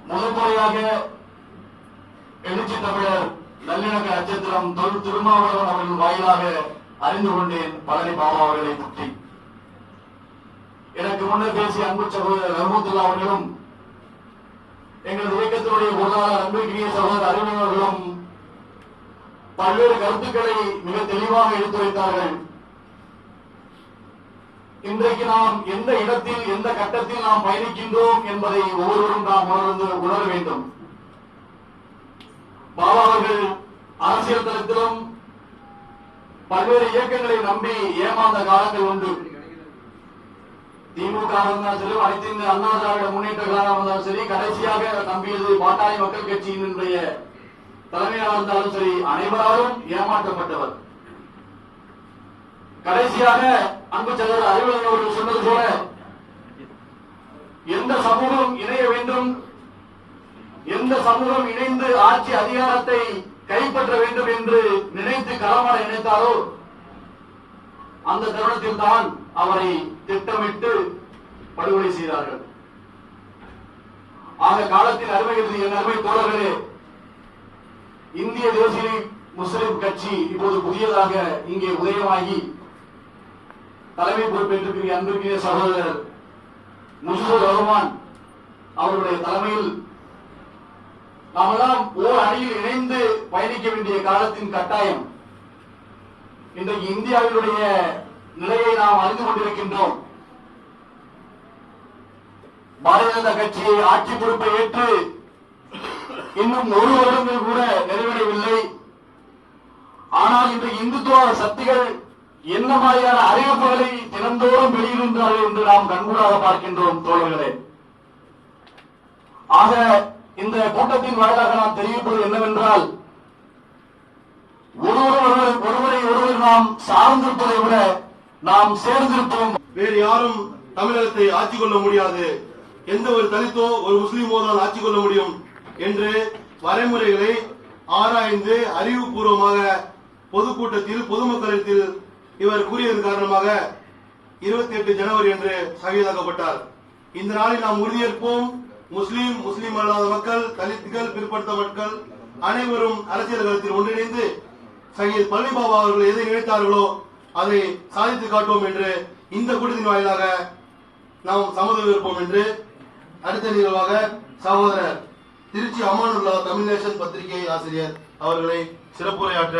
முதன்முறையாக எழுச்சி தமிழர் நல்லிணக்க நட்சத்திரம் திருமாவளவன் அவர்கள் வாயிலாக அறிந்து கொண்டேன் பழனி பாபா அவர்களை பற்றி. எனக்கு முன்னர் பேசிய அன்பு சகோதரர் ரஹமத்துல்லா அவர்களும் எங்களது இயக்கத்தினுடைய பொருளாளர் அன்புக்குரிய சகோதரர் அறிஞர்களும் பல்வேறு கருத்துக்களை மிக தெளிவாக எடுத்துரைத்தார்கள். இன்றைக்கு நாம் எந்த இடத்தில் எந்த கட்டத்தில் நாம் பயணிக்கின்றோம் என்பதை ஒவ்வொருவரும் நாம் உணர வேண்டும். பாபா அவர்கள் அரசியல் தளத்திலும் பல்வேறு இயக்கங்களை நம்பி ஏமாந்த காலங்கள் உண்டு. திமுக இருந்தாலும் சரி, அனைத்து இந்திய அண்ணா திராவிட முன்னேற்ற கழகம் இருந்தாலும் சரி, கடைசியாக நம்பியது பாட்டாளி மக்கள் கட்சியினுடைய தலைமையாக இருந்தாலும் சரி, அனைவராலும் ஏமாற்றப்பட்டவர். கடைசியாக அன்பு சகோதரர் அறிவுரைகள் அவர்கள் சொன்னது போல எந்த சமூகம் இணைய வேண்டும், எந்த சமூகம் இணைந்து ஆட்சி அதிகாரத்தை கைப்பற்ற வேண்டும் என்று நினைத்து களமாட நினைத்தாரோ அந்த தருணத்தில் தான் அவரை திட்டமிட்டு படுகொலை செய்தார்கள். ஆக காலத்தில் அருமை தோழர்களே, இந்திய தேசிய முஸ்லிம் கட்சி இப்போது புதியதாக இங்கே உதயமாகி தலைமை பொறுப்பேற்றிருக்கிற அன்பிற்குரிய சகோதரர் முஜிபுர் ரஹ்மான் அவருடைய தலைமையில் நாமெல்லாம் ஓர் அணியில் இணைந்து பயணிக்க வேண்டிய காலத்தின் கட்டாயம். இன்றைக்கு இந்தியாவினுடைய நிலையை நாம் அறிந்து கொண்டிருக்கின்றோம். பாரதிய ஜனதா கட்சியை ஆட்சி பொறுப்பை ஏற்று இன்னும் ஒரு வருடங்கள் கூட நிறைவடையவில்லை. ஆனால் இன்றைக்கு இந்துத்துவ சக்திகள் என்ன மாதிரியான அறிவிப்புகளை தினந்தோறும் வெளியிடுகின்றார்கள் என்று நாம் கண்கூடாக பார்க்கின்றோம் தோழர்களே. ஆக இந்த கூட்டத்தின் வாயிலாக நாம் தெரிவிப்பது என்னவென்றால், ஒருவரை ஒருவர் நாம் சார்ந்திருப்பதை விட நாம் சேர்ந்திருப்போம். வேறு யாரும் தமிழகத்தை ஆட்சி கொள்ள முடியாது, எந்த ஒரு தலித்தோ ஒரு முஸ்லீமோ தான் ஆட்சி கொள்ள முடியும் என்று வரைமுறைகளை ஆராய்ந்து அறிவுபூர்வமாக பொதுக்கூட்டத்தில் பொதுமக்களிடத்தில் இவர் கூறியதன் காரணமாக 28 ஜனவரி அன்று ஷஹீதாக்கப்பட்டார். இந்த நாளில் நாம் உறுதியேற்போம். முஸ்லீம் அல்லாத மக்கள், தலித்துகள், பிற்படுத்த மக்கள் அனைவரும் அரசியல் களத்தில் ஒன்றிணைந்து ஷஹீத் பழனி பாபா அவர்கள் எதை நினைத்தார்களோ அதை சாதித்து காட்டுவோம் என்று இந்த கூட்டத்தின் வாயிலாக நாம் சம்மதம் இருப்போம் என்று அடுத்த நிகழ்வாக சகோதரர் திருச்சி அமானுல்லா தமிழ் நேஷன் பத்திரிகை ஆசிரியர் அவர்களை சிறப்புரையாற்ற